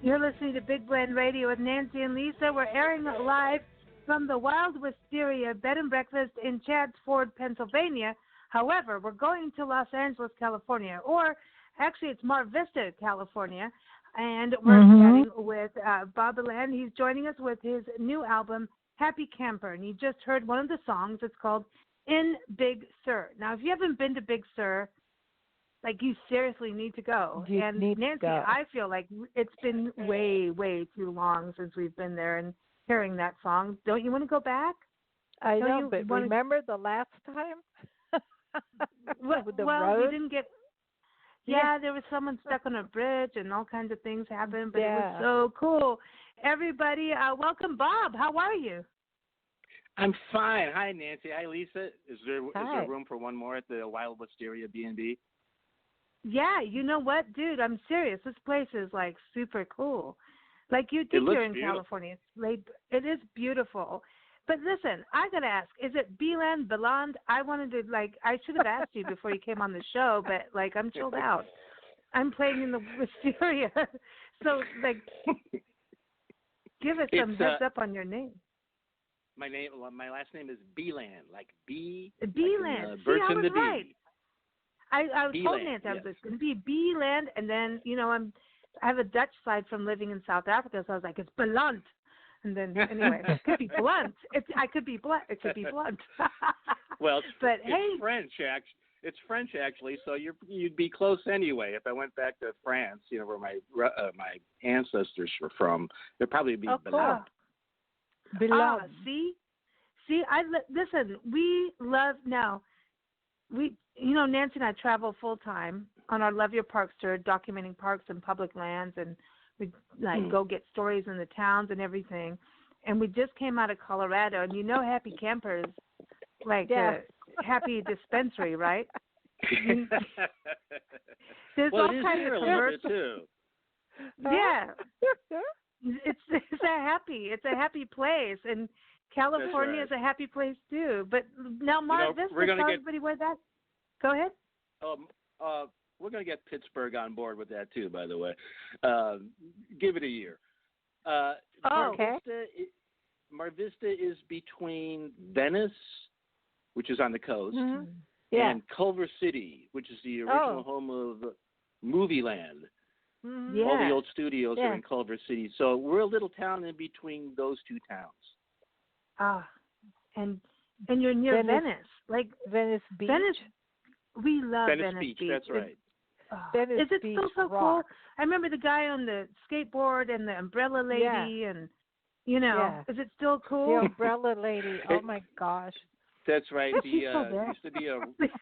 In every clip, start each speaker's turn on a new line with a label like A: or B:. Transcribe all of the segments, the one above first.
A: You're listening to Big Blend Radio with Nancy and Lisa. We're airing live from the Wild Wisteria Bed and Breakfast in Chadds Ford, Pennsylvania. However, we're going to Los Angeles, California, or actually it's Mar Vista, California, and we're chatting with Bob-Beland. He's joining us with his new album, Happy Camper, and you just heard one of the songs. It's called In Big Sur. Now, if you haven't been to Big Sur, like, you seriously need to go. Nancy, I feel like it's been way, way too long since we've been there and hearing that song. Don't you want to go back?
B: I know, but remember the last time?
A: Well, we didn't get... Yeah, there was someone stuck on a bridge and all kinds of things happened, but it was so cool. Everybody, welcome, Bob. How are you?
C: I'm fine. Hi, Nancy. Hi, Lisa. Is there room for one more at the Wild Wisteria B&B?
A: Yeah, you know what, dude? I'm serious. This place is like super cool. Like you think you're in California. It is beautiful. But listen, I gotta ask: is it Beland? I wanted to I should have asked you before you came on the show, but I'm chilled out. I'm playing in the Wisteria, so give us some heads up on your name.
C: My last name is Beland, like B.
A: Beland.
C: Birds
A: I
C: in
A: was
C: the
A: right.
C: bee.
A: I was told Nancy I was going to be Beland, and then I have a Dutch side from living in South Africa, so I was like, it's Beland. And then anyway, it could be blunt. I could be blunt. It could be blunt.
C: Well,
A: it's
C: French actually. It's French actually, so you'd be close anyway. If I went back to France, where my ancestors were from, it'd probably be Beland.
A: Beland. See, listen. We love now. Nancy and I travel full time on our Love Your Parks tour, documenting parks and public lands, and we go get stories in the towns and everything. And we just came out of Colorado, and Happy Camper is a happy dispensary, right? There's all kinds of commercials too. Yeah, it's a happy place, and California is a happy place too. But now Mar Vista, tell everybody where that. Go ahead.
C: We're going to get Pittsburgh on board with that too, by the way. Give it a year. Mar Vista is between Venice, which is on the coast, and Culver City, which is the original home of Movie Land. Mm-hmm. All the old studios are in Culver City. So we're a little town in between those two towns.
A: And you're near Venice.
B: Venice Beach.
A: We love Venice
C: Beach.
A: Beach.
C: That's right.
A: Is it still so cool? I remember the guy on the skateboard and the umbrella lady, and is it still cool?
B: The umbrella lady. Oh my gosh.
C: That's right. There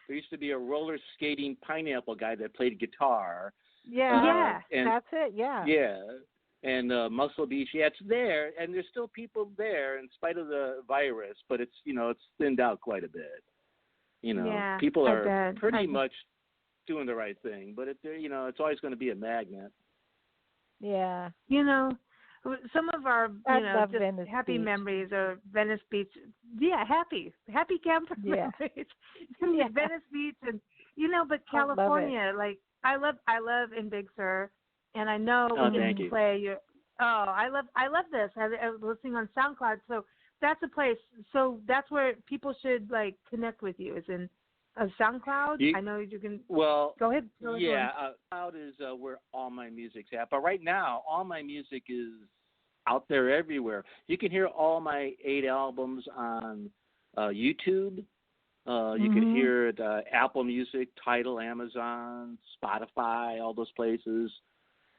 C: used to be a roller skating pineapple guy that played guitar.
B: Yeah. That's it. Yeah.
C: Yeah. And Muscle Beach, it's there, and there's still people there in spite of the virus, but it's it's thinned out quite a bit. People are pretty much doing the right thing, but it's always going to be a magnet.
B: Yeah.
A: Some of our just happy Beach. Memories are Venice Beach. Yeah, happy camper memories. Venice Beach, and but California, I love in Big Sur, and I know we can play your. I love this. I was listening on SoundCloud, so that's a place. So that's where people should connect with you. Is in SoundCloud. I know you can.
C: Well,
A: go ahead.
C: Cloud is where all my music's at. But right now, all my music is out there everywhere. You can hear all my 8 albums on YouTube. You can hear it Apple Music, Tidal, Amazon, Spotify, all those places.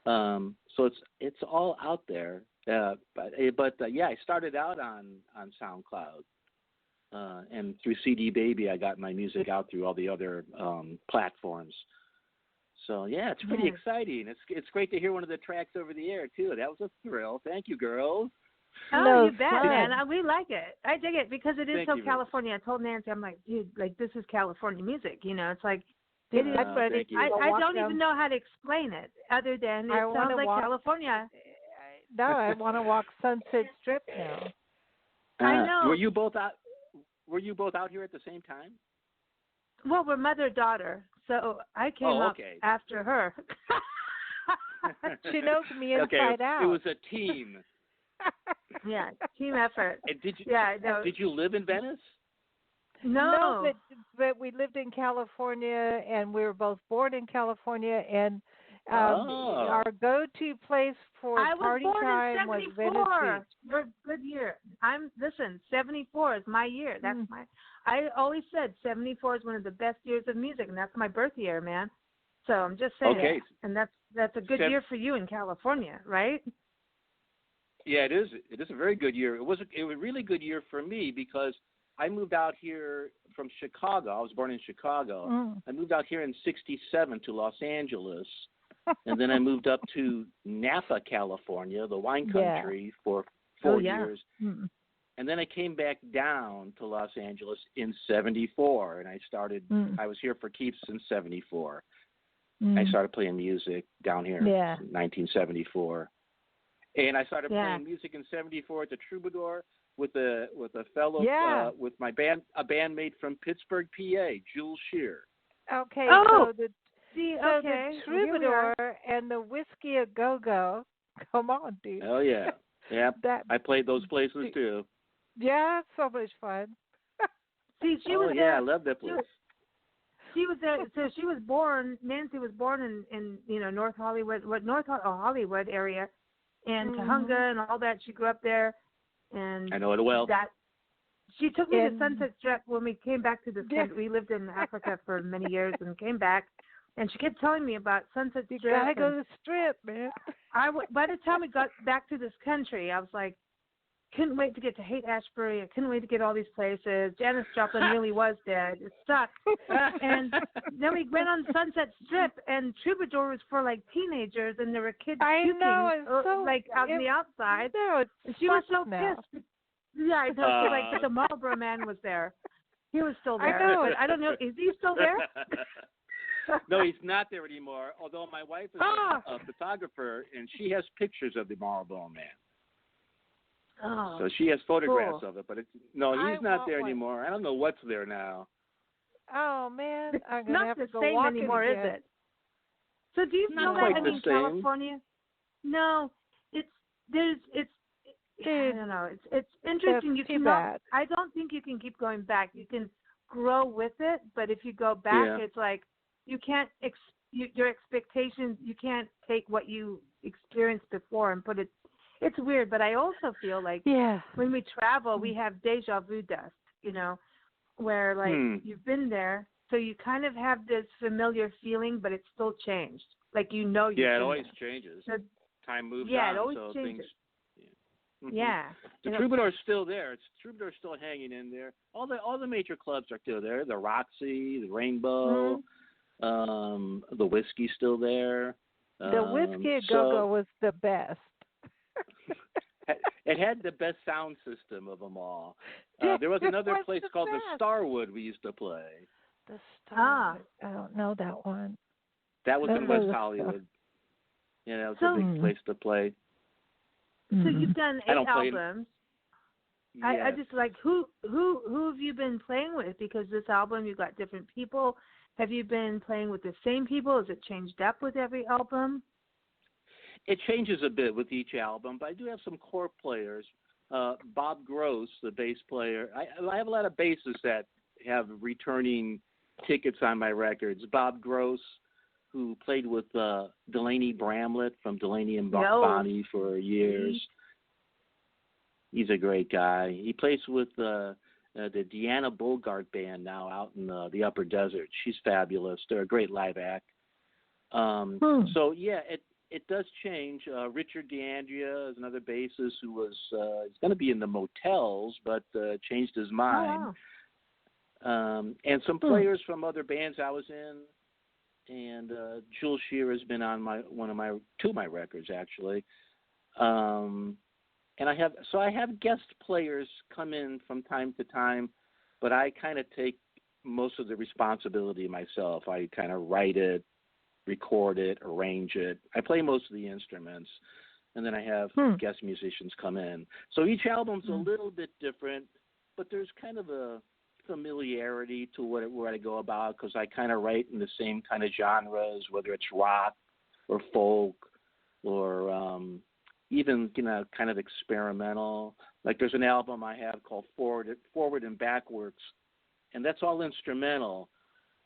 C: So it's all out there. But I started out on SoundCloud, and through CD Baby, I got my music out through all the other platforms. So it's pretty exciting. It's great to hear one of the tracks over the air too. That was a thrill. Thank you, girls.
A: Oh, you bet, man. We like it. I dig it because it is so California. I told Nancy, I'm like, dude, this is California music. It's like. It is, I don't even know how to explain it other than it sounds like California.
B: No, I want to walk Sunset Strip now.
A: I know.
C: Were you both out here at the same time?
A: Well, we're mother-daughter, so I came up after her.
B: She knows me
C: Okay,
B: inside out.
C: it was a team.
A: Yeah, team effort.
C: And did you?
A: Yeah, no.
C: Did you live in Venice?
A: No.
B: But we lived in California, and we were both born in California, and our go-to place for
A: I was
B: party
A: born
B: time
A: in
B: was
A: 74.
B: Venice Beach.
A: Good year. Listen, 74 is my year. That's I always said 74 is one of the best years of music, and that's my birth year, man. So I'm just saying.
C: Okay.
A: And that's a good year for you in California, right?
C: Yeah, it is. It is a very good year. It was a really good year for me because I moved out here from Chicago. I was born in Chicago. I moved out here in '67 to Los Angeles, and then I moved up to Napa, California, the wine country, for 4 years. And then I came back down to Los Angeles in '74, and I started. I was here for keeps in '74. I started playing music down here in 1974. And I started playing music in '74 at the Troubadour with a fellow with my band, a bandmate from Pittsburgh, PA, Jules Shear.
B: Okay,
A: oh,
B: so the
A: okay.
B: Troubadour and the Whiskey a Go Go. Come on, dude.
C: Oh yeah, yeah. I played those places too.
B: Yeah, so much fun.
A: See, she was there.
C: I love that place.
A: She was there. So she was born. Nancy was born in North Hollywood, Hollywood area. And Tahunga and all that, she grew up there, and
C: I know it well.
A: That she took me to Sunset Strip when we came back to this country. We lived in Africa for many years and came back, and she kept telling me about Sunset Strip.
B: You gotta go to the Strip, man.
A: By the time we got back to this country, I was like, couldn't wait to get to Haight-Ashbury. I couldn't wait to get all these places. Janis Joplin really was dead. It sucked. And then we went on Sunset Strip, and Troubadour was for like teenagers, and there were kids puking, like out in the outside.
B: No,
A: and she was so pissed. Yeah, I know. But the Marlboro Man was there. He was still there.
B: I know.
A: But I don't know. Is he still there?
C: No, he's not there anymore. Although my wife is a photographer, and she has pictures of the Marlboro Man.
A: Oh,
C: so she has photographs of it, but he's not there anymore. I don't know what's there now.
B: Oh man, I'm
A: gonna
B: have
A: to
B: go
A: same
B: walk
A: anymore, is it? So do you feel that in California? No, I don't know. It's interesting. You cannot. I don't think you can keep going back. You can grow with it, but if you go back, it's like you can't. Your expectations. You can't take what you experienced before and put it. It's weird, but I also feel like when we travel, we have deja vu dust, where like you've been there, so you kind of have this familiar feeling, but it's still changed. Like you've
C: it always
A: there.
C: changes.
A: So,
C: time moves on.
A: Yeah, it always
C: so
A: changes.
C: Things, The
A: You
C: Troubadour's still there. Troubadour's still hanging in there. All the major clubs are still there. The Roxy, the Rainbow, the Whiskey's still there.
B: The Whiskey a Go Go was the best.
C: It had the best sound system of them all. There was another place called the Starwood we used to play.
B: The Starwood. I don't know that one.
C: That was in West Hollywood. Yeah, that was a big place to play.
A: So you've done 8 albums. I just like who have you been playing with? Because this album you got different people. Have you been playing with the same people? Has it changed up with every album?
C: It changes a bit with each album, but I do have some core players. Bob Gross, the bass player. I have a lot of bassists that have returning tickets on my records. Bob Gross, who played with Delaney Bramlett from Delaney and Bonnie for years. He's a great guy. He plays with the Deanna Bogart band now out in the Upper Desert. She's fabulous. They're a great live act. So, yeah, it does change. Richard DeAndrea is another bassist who was going to be in the Motels, but changed his mind. And some players from other bands I was in. And Jules Shear has been on two of my records, actually. And I have guest players come in from time to time, but I kind of take most of the responsibility myself. I kind of write it, record it, arrange it. I play most of the instruments, and then I have guest musicians come in. So each album's a little bit different, but there's kind of a familiarity to where I go about, because I kind of write in the same kind of genres, whether it's rock or folk or even kind of experimental. Like there's an album I have called Forward and Backwards, and that's all instrumental,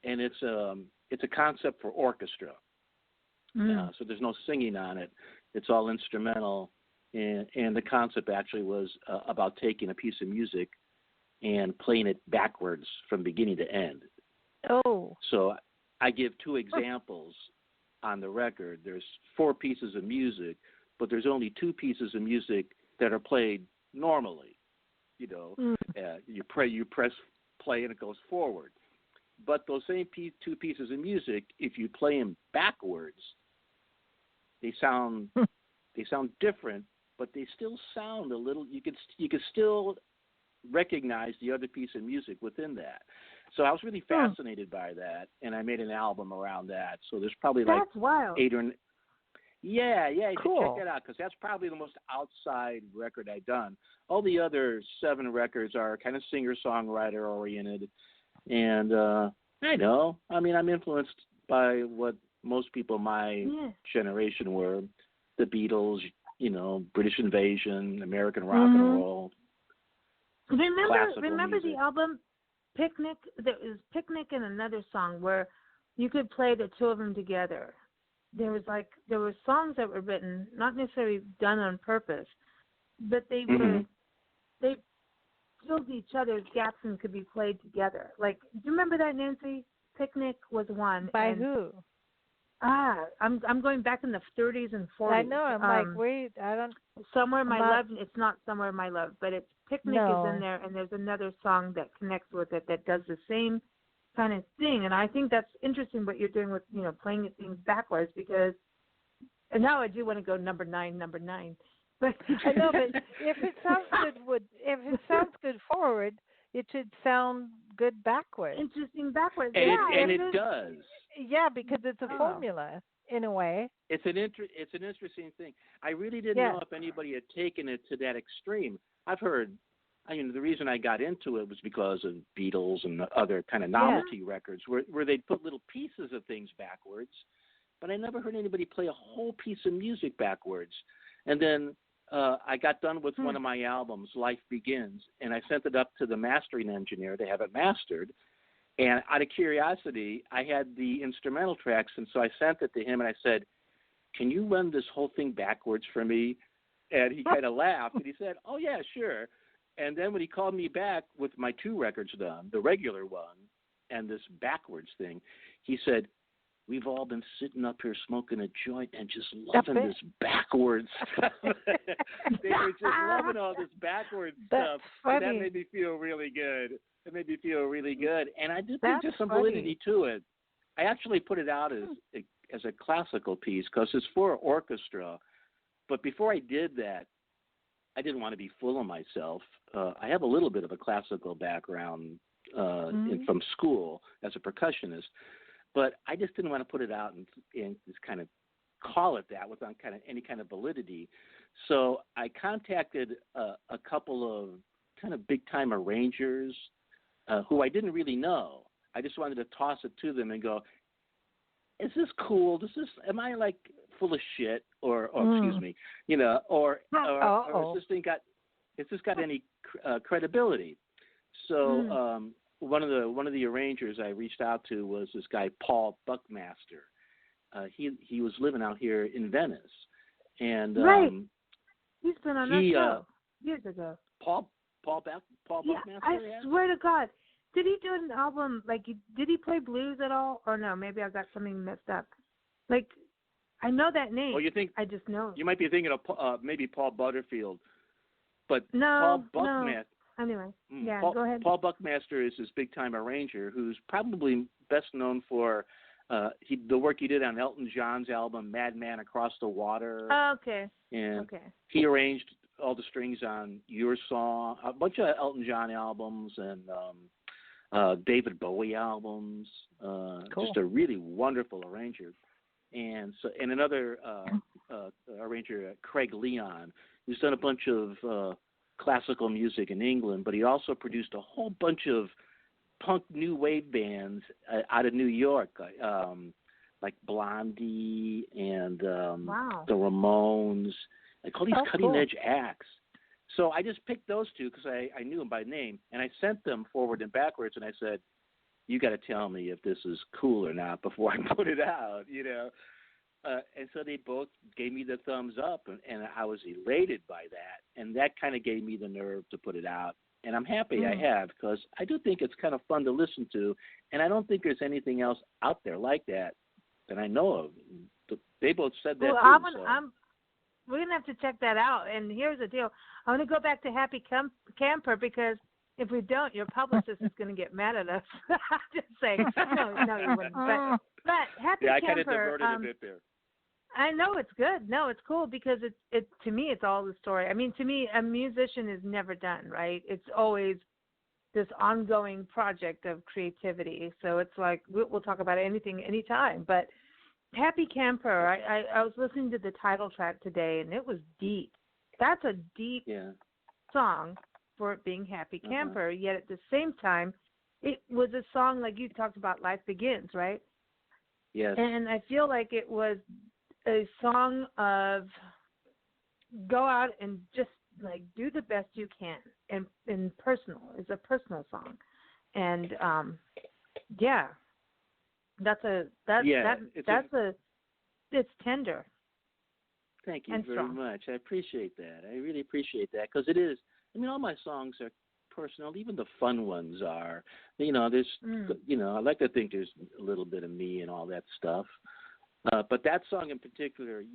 C: and it's a concept for orchestra. So there's no singing on it. It's all instrumental, and the concept actually was about taking a piece of music and playing it backwards from beginning to end.
B: Oh.
C: So I give two examples on the record. There's 4 pieces of music, but there's only 2 pieces of music that are played normally. You press play and it goes forward. But those same 2 pieces of music, if you play them backwards, they sound different, but they still sound a little. You could still recognize the other piece of music within that. So I was really fascinated by that, and I made an album around that. So there's probably like
A: That's wild.
C: 8 or yeah, you
B: cool.
C: should check that out because that's probably the most outside record I've done. All the other 7 records are kind of singer-songwriter oriented, and I know. I mean, I'm influenced by what most people my generation were: the Beatles, British Invasion, American rock and roll.
A: Remember
C: music.
A: the album Picnic? There was Picnic and another song where you could play the 2 of them together. There were songs that were written, not necessarily done on purpose, but they filled each other's gaps and could be played together. Like, do you remember that, Nancy? Picnic was one.
B: By who?
A: I'm going back in the 30s and 40s.
B: I know. I'm like, wait, I don't.
A: Somewhere My Love. It's not Somewhere My Love, but it's Picnic is in there, and there's another song that connects with it that does the same kind of thing. And I think that's interesting what you're doing with playing things backwards, because and now I do want to go number 9. But
B: I know, but if it sounds good forward, it should sound good backwards.
A: Interesting backwards.
C: And it does.
B: Yeah, because it's a formula in a way.
C: It's an interesting thing. I really didn't know if anybody had taken it to that extreme. I've heard. The reason I got into it was because of Beatles and other kind of novelty records where they'd put little pieces of things backwards, but I never heard anybody play a whole piece of music backwards. And then I got done with one of my albums, Life Begins, and I sent it up to the mastering engineer to have it mastered. And out of curiosity, I had the instrumental tracks, and so I sent it to him, and I said, "Can you run this whole thing backwards for me?" And he kind of laughed, and he said, "Oh, yeah, sure." And then when he called me back with my 2 records done, the regular one and this backwards thing, he said, "We've all been sitting up here smoking a joint and just loving this backwards stuff." They were just loving all this backwards stuff. And that made me feel really good. It made me feel really good. And I did think there's some validity to it. I actually put it out as a classical piece because it's for orchestra. But before I did that, I didn't want to be full of myself. I have a little bit of a classical background from school as a percussionist, but I just didn't want to put it out and just kind of call it that without kind of any kind of validity. So I contacted a couple of kind of big-time arrangers who I didn't really know. I just wanted to toss it to them and go, "Is this cool? Am I like full of shit, or excuse me, or has this got any credibility?" So one of the arrangers I reached out to was this guy Paul Buckmaster. He was living out here in Venice, and
A: he's been on our show years ago.
C: Paul Buckmaster.
A: I swear to God. Did he do an album, did he play blues at all? Or no, maybe I've got something messed up. I know that name.
C: Well, you think
A: I just know.
C: You might be thinking of maybe Paul Butterfield, but
A: no,
C: Paul Buckmaster.
A: No. Anyway, go ahead.
C: Paul Buckmaster is this big-time arranger who's probably best known for the work he did on Elton John's album "Madman Across the Water."
A: Oh, okay.
C: And he arranged all the strings on Your Song, a bunch of Elton John albums, and David Bowie albums.
B: Cool.
C: Just a really wonderful arranger. And another arranger, Craig Leon, who's done a bunch of classical music in England, but he also produced a whole bunch of punk new wave bands out of New York, like Blondie and
A: Wow.
C: the Ramones, like all these cutting
B: cool.
C: edge acts. So I just picked those two because I knew them by name, and I sent them forward and backwards, and I said, "You got to tell me if this is cool or not before I put it out," you know. And so they both gave me the thumbs up, and I was elated by that, and that kind of gave me the nerve to put it out. And I'm happy I have, because I do think it's kind of fun to listen to, and I don't think there's anything else out there like that I know of. They both said that too.
A: We're going to have to check that out. And here's the deal. I want to go back to Happy Camper, because if we don't, your publicist is going to get mad at us. Just saying. No, you wouldn't. But Happy Camper.
C: Yeah, I kind of diverted a bit there.
A: I know it's good. No, it's cool, because it to me, it's all the story. I mean, to me, a musician is never done, right? It's always this ongoing project of creativity. So it's like, we'll talk about anything, anytime. But Happy Camper, I was listening to the title track today, and it was deep. That's a deep song for it being Happy Camper, yet at the same time, it was a song like you talked about, Life Begins, right?
C: Yes.
A: And I feel like it was a song of go out and just like do the best you can, and personal. It's a personal song, and it's tender.
C: Thank you very much. I appreciate that. I really appreciate that, because it is. I mean, all my songs are personal. Even the fun ones are. You know, there's. You know, I like to think there's a little bit of me and all that stuff. But that song in particular,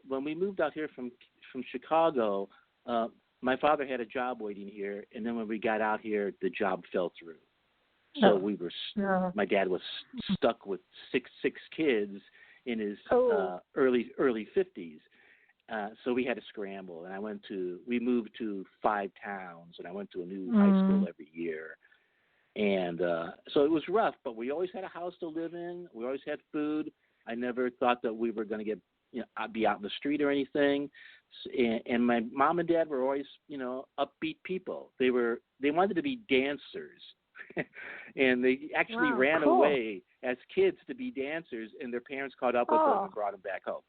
C: when we moved out here from Chicago, my father had a job waiting here, and then when we got out here, the job fell through. So we were. My dad was stuck with six kids in his early 50s. So we had to scramble, and we moved to 5 towns, and I went to a new high school every year. And so it was rough, but we always had a house to live in. We always had food. I never thought that we were going to be out in the street or anything. And my mom and dad were always, upbeat people. They wanted to be dancers, and they actually ran away as kids to be dancers, and their parents caught up with them and brought them back home.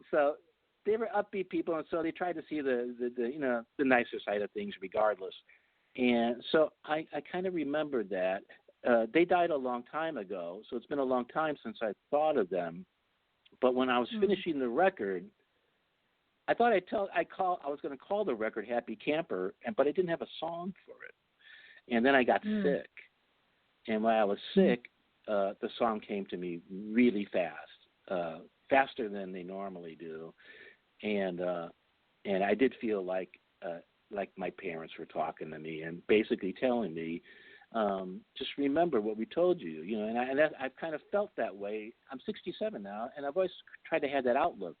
C: So they were upbeat people, and so they tried to see the nicer side of things regardless. And so I kind of remembered that. They died a long time ago, so it's been a long time since I thought of them. But when I was finishing the record, I thought I was going to call the record Happy Camper, but I didn't have a song for it. And then I got sick. And while I was sick, the song came to me really fast, faster than they normally do. And I did feel like my parents were talking to me and basically telling me, just remember what we told you, and I've kind of felt that way. I'm 67 now, and I've always tried to have that outlook,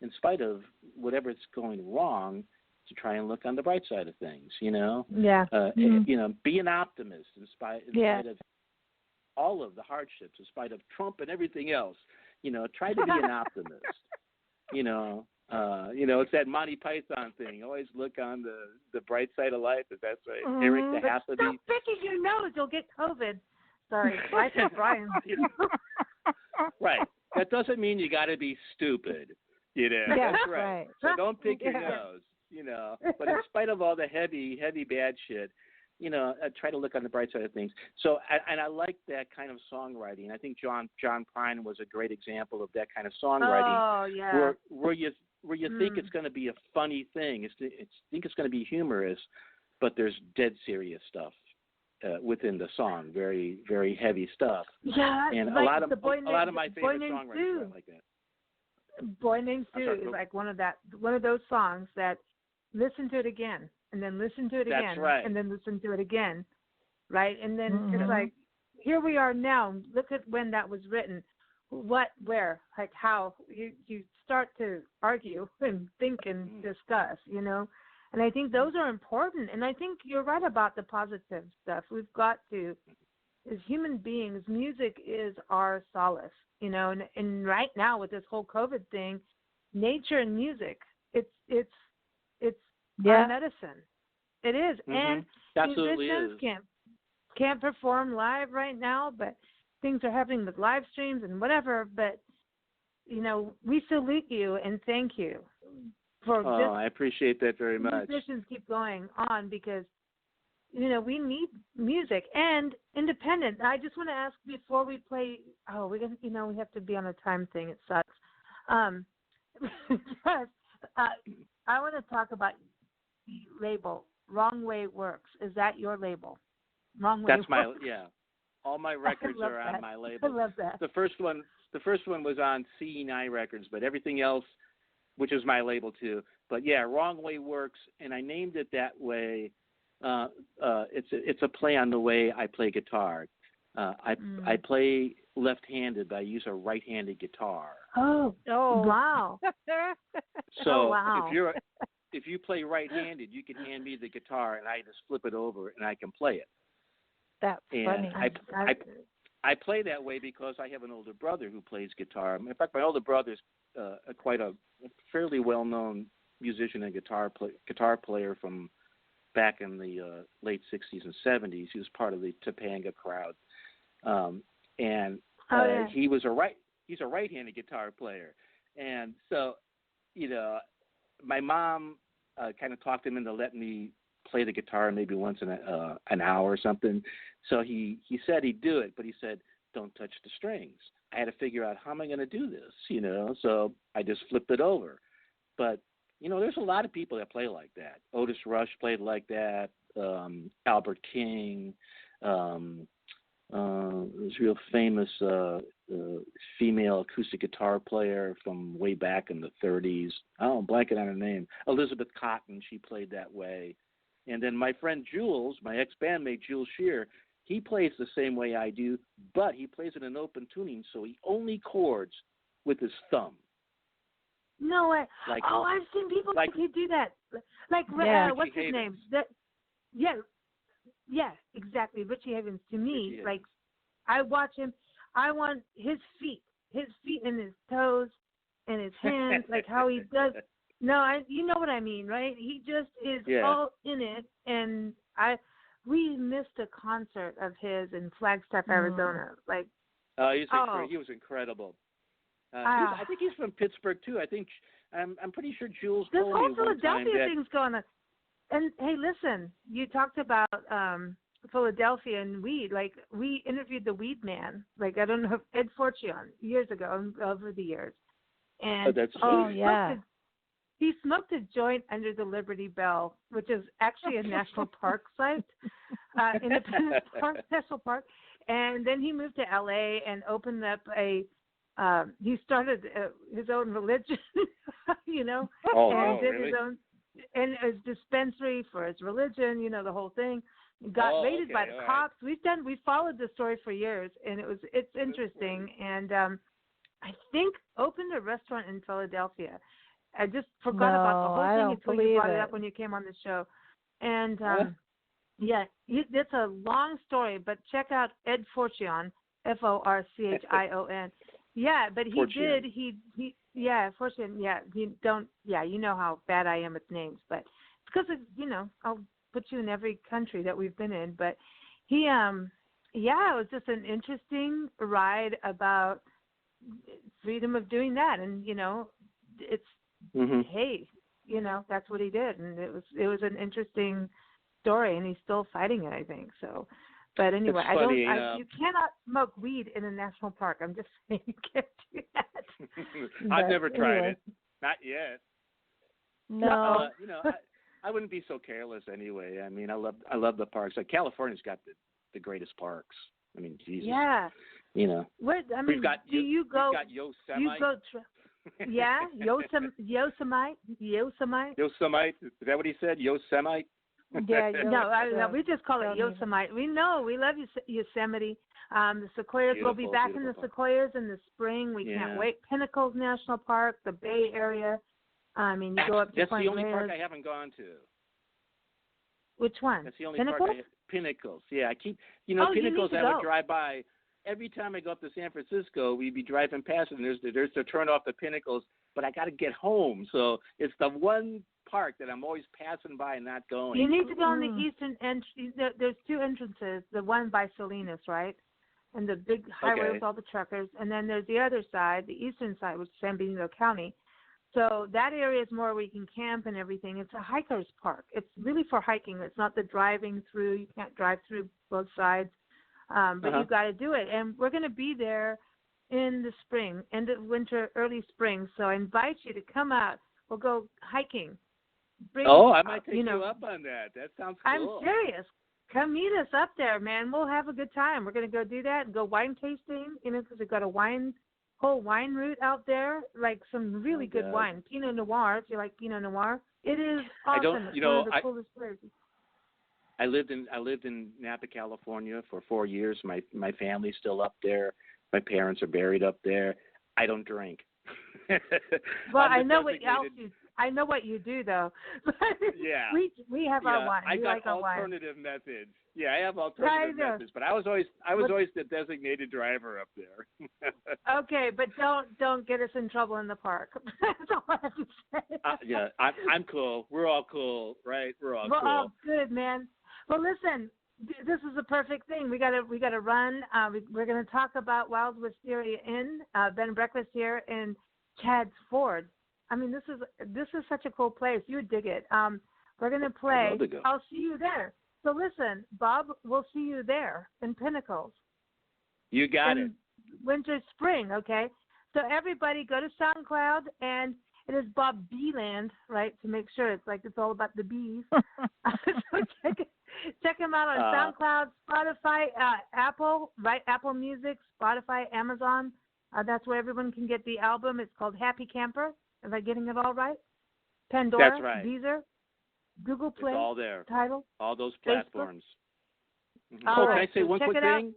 C: in spite of whatever's going wrong, to try and look on the bright side of things, be an optimist in spite of all of the hardships, in spite of Trump and everything else, try to be an optimist, it's that Monty Python thing. Always look on the bright side of life, if that's right. Eric, the
A: Stop picking your nose. You'll get COVID. Sorry, I said Brian.
C: Right. That doesn't mean you got to be stupid. That's right. So don't pick your nose. But in spite of all the heavy bad shit, try to look on the bright side of things. So, and I like that kind of songwriting. I think John Prine was a great example of that kind of songwriting.
A: Oh, yeah.
C: Where you think it's going to be a funny thing, think it's going to be humorous, but there's dead serious stuff within the song, very, very heavy stuff.
A: Yeah,
C: and
A: like
C: a lot of my favorite songwriters are like that.
A: Boy Named Sue is like one of those songs that listen to it again, and then listen to it again,
C: That's right.
A: and then listen to it again, right? And then it's like, here we are now. Look at when that was written. What, where, like how you start to argue and think and discuss, and I think those are important. And I think you're right about the positive stuff. We've got to, as human beings, music is our solace, and right now with this whole COVID thing, nature and music, it's our medicine. It is. And
C: Absolutely
A: musicians
C: is.
A: can't perform live right now, but things are happening with live streams and whatever, but, you know, we salute you and thank you for this.
C: I appreciate that very much.
A: Musicians keep going on because, you know, we need music and independent. I just want to ask before we play. We have to be on a time thing. It sucks. I want to talk about the label. Wrong Way Works. Is that your label? Wrong Way.
C: That's my All my records are on my label.
A: I love that.
C: The first one was on CE9 Records, but everything else, which is my label too. But yeah, Wrong Way Works, and I named it that way. It's a play on the way I play guitar. I play left-handed, but I use a right-handed guitar.
A: Oh wow!
C: So
A: wow.
C: if you play right-handed, you can hand me the guitar, and I just flip it over, and I can play it.
B: That's funny.
C: I play that way because I have an older brother who plays guitar. In fact, my older brother's quite a fairly well-known musician and guitar player from back in the late 60s and 70s. He was part of the Topanga crowd. He's a right-handed guitar player. And so, you know, my mom kind of talked him into letting me play the guitar maybe once in an hour or something. So he said he'd do it, but he said, don't touch the strings. I had to figure out how am I going to do this, you know, so I just flipped it over. But, you know, there's a lot of people that play like that. Otis Rush played like that, Albert King, this real famous female acoustic guitar player from way back in the 30s. I'm blanking on her name. Elizabeth Cotton, she played that way. And then my friend Jules, my ex-bandmate Jules Shear, he plays the same way I do, but he plays in an open tuning, so he only chords with his thumb.
A: No way. I've seen people who do that. What's his name? Yeah, exactly. Richie Havens. To me, like, I watch him. I want his feet and his toes and his hands, like how he does. No, you know what I mean, right? He just is all in it. And we missed a concert of his in Flagstaff, Arizona. Like,
C: he was incredible. I think he's from Pittsburgh too. I'm pretty sure Jules
A: this
C: told me
A: whole
C: one
A: Philadelphia
C: time that
A: thing's going on. And hey, listen, you talked about Philadelphia and weed. Like, we interviewed the Weed Man. Like, I don't know, Ed Fortune years ago, over the years. And he smoked a joint under the Liberty Bell, which is actually a national park site, Independence Park, National Park. And then he moved to L.A. and opened up he started his own religion, you know, did his own, and a dispensary for his religion, you know, the whole thing. Got raided by the cops. We followed the story for years, and it's interesting. And I think opened a restaurant in Philadelphia. I just forgot about the whole thing until you brought it up when you came on the show. And it's a long story, but check out Ed Fortune, Forchion. Yeah, but he
C: Fortune.
A: did. Fortune. Yeah, you know how bad I am with names, but it's because of, you know, I'll put you in every country that we've been in. But he, it was just an interesting ride about freedom of doing that, and you know, it's hey, you know, that's what he did, and it was an interesting story, and he's still fighting it, I think. So. But anyway, you cannot smoke weed in a national park. I'm just saying, you can't do that.
C: I've never tried it. Not yet.
B: No.
C: You know, I wouldn't be so careless anyway. I mean, I love the parks. Like, California's got the greatest parks. I mean, Jesus.
A: Yeah.
C: You know.
A: We've got
C: Yosemite.
A: Yeah, Yosemite.
C: Yosemite. Is that what he said? Yosemite.
B: Yeah,
A: no, we just call it Yosemite. We love Yosemite. The Sequoias, we'll be back in the Sequoias in the spring. We can't wait. Pinnacles National Park, the Bay Area. I mean, you go up to
C: That's
A: Point
C: the only
A: Reyes.
C: park I haven't gone to.
A: Which one?
C: That's the only
A: Pinnacles?
C: park. Pinnacles. Yeah, I keep. You know, Pinnacles.
A: You
C: I would drive by every time I go up to San Francisco. We'd be driving past, and there's to turn off the Pinnacles, but I got to get home. So it's the one park that I'm always passing by and not going.
A: You need to go on the eastern entrance. There's two entrances. The one by Salinas, right? and the big highway with all the truckers. And then there's the other side, the eastern side, which is San Benito County. So that area is more where you can camp and everything. It's a hiker's park. It's really for hiking. It's not the driving through. You can't drive through both sides, but you've got to do it. And we're going to be there in the spring, end of winter, early spring. So I invite you to come out. We'll go hiking.
C: I might take you up on that. That sounds cool.
A: I'm serious. Come meet us up there, man. We'll have a good time. We're going to go do that and go wine tasting, because we've got a whole wine route out there, like some really good wine. Pinot Noir, if you like Pinot Noir. It is awesome. It's one of the coolest places.
C: I lived in Napa, California for 4 years. My family's still up there. My parents are buried up there. I don't drink.
A: Well, I know what else you do though.
C: Yeah.
A: We have our wine.
C: I got alternative methods. Yeah, I have alternative methods, but I was always the designated driver up there.
A: Okay, but don't get us in trouble in the park. That's all I have to say.
C: I'm cool. We're all cool, right? We're all cool.
A: We're all good, man. Well, listen, this is the perfect thing. We gotta run. We're gonna talk about Wild Wisteria Inn, bed and breakfast here in Chadds Ford. I mean, this is such a cool place. You would dig it. We're gonna play.
C: I'd love to go.
A: I'll see you there. So listen, Bob, we'll see you there in Pinnacles.
C: You got it.
A: Winter, spring, okay? So everybody go to SoundCloud, and it is Bob-Beland, right, to make sure it's all about the bees. So check him out on SoundCloud, Spotify, Apple, right? Apple Music, Spotify, Amazon. That's where everyone can get the album. It's called Happy Camper. Am I getting it all right? Pandora,
C: that's right.
A: Deezer, Google Play.
C: It's all there.
A: Tidal.
C: All those platforms. Mm-hmm.
A: All right.
C: Can I say one quick thing?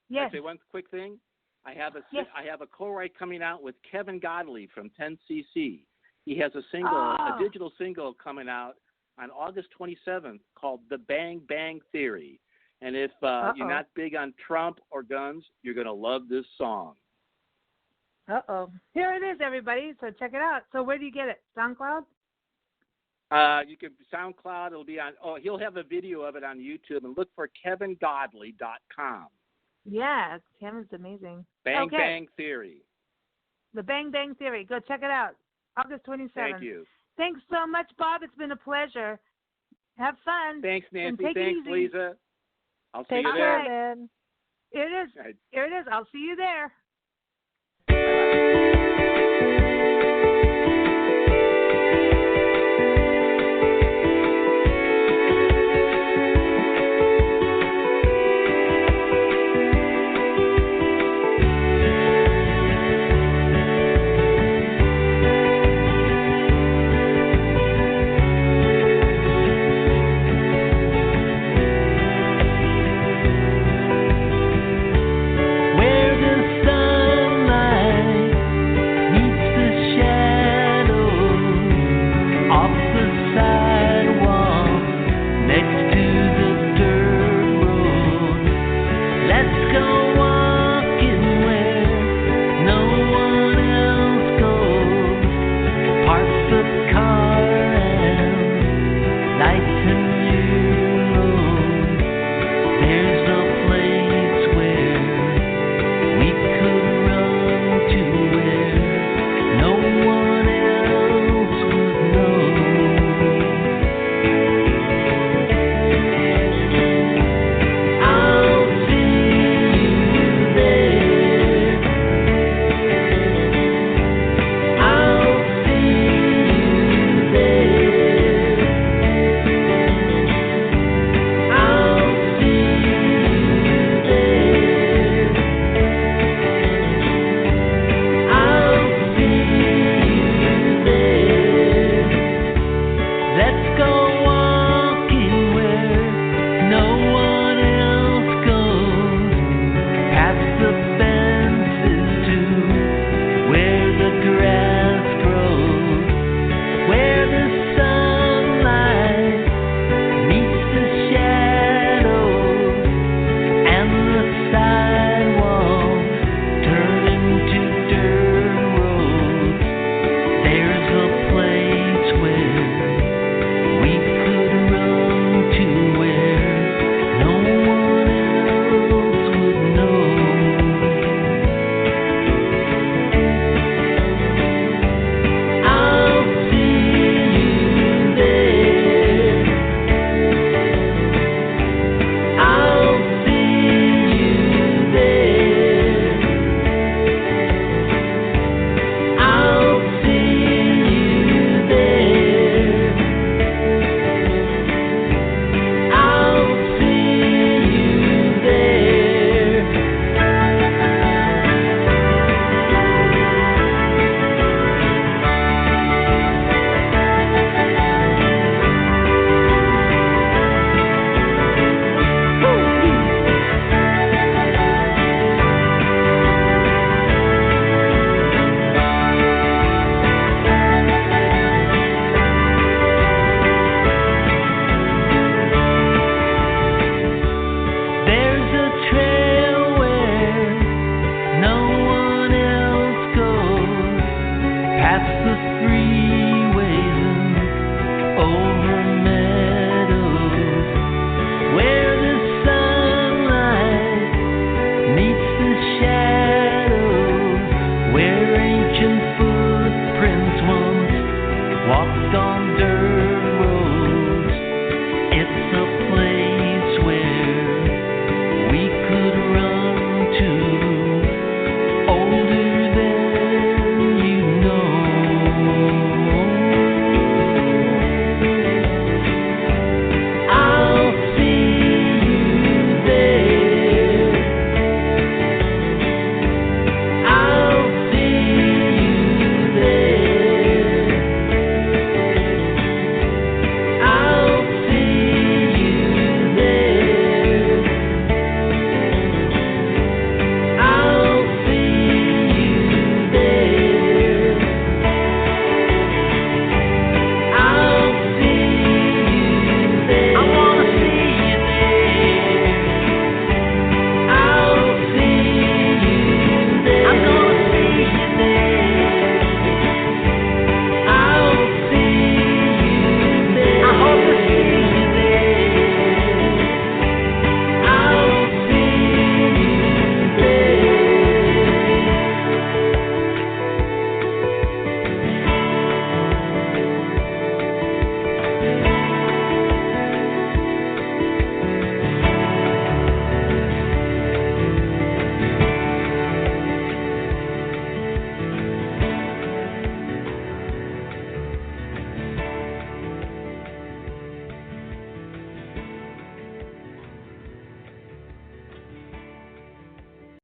A: Yes.
C: Can I say one quick thing? I have a co-write coming out with Kevin Godley from 10cc. He has a single, a digital single coming out on August 27th called The Bang Bang Theory. And if you're not big on Trump or guns, you're going to love this song.
A: Here it is, everybody. So check it out. So where do you get it? SoundCloud?
C: You can SoundCloud. It'll be on. He'll have a video of it on YouTube, and look for KevinGodley.com.
A: Yeah, Kevin's amazing.
C: Bang Bang Theory.
A: The Bang Bang Theory. Go check it out. August 27th.
C: Thank you.
A: Thanks so much, Bob. It's been a pleasure. Have fun.
C: Thanks, Nancy.
A: Thanks,
C: Lisa. I'll see
B: Take
C: you
B: care,
C: there.
B: man.
A: Here it is. I'll see you there.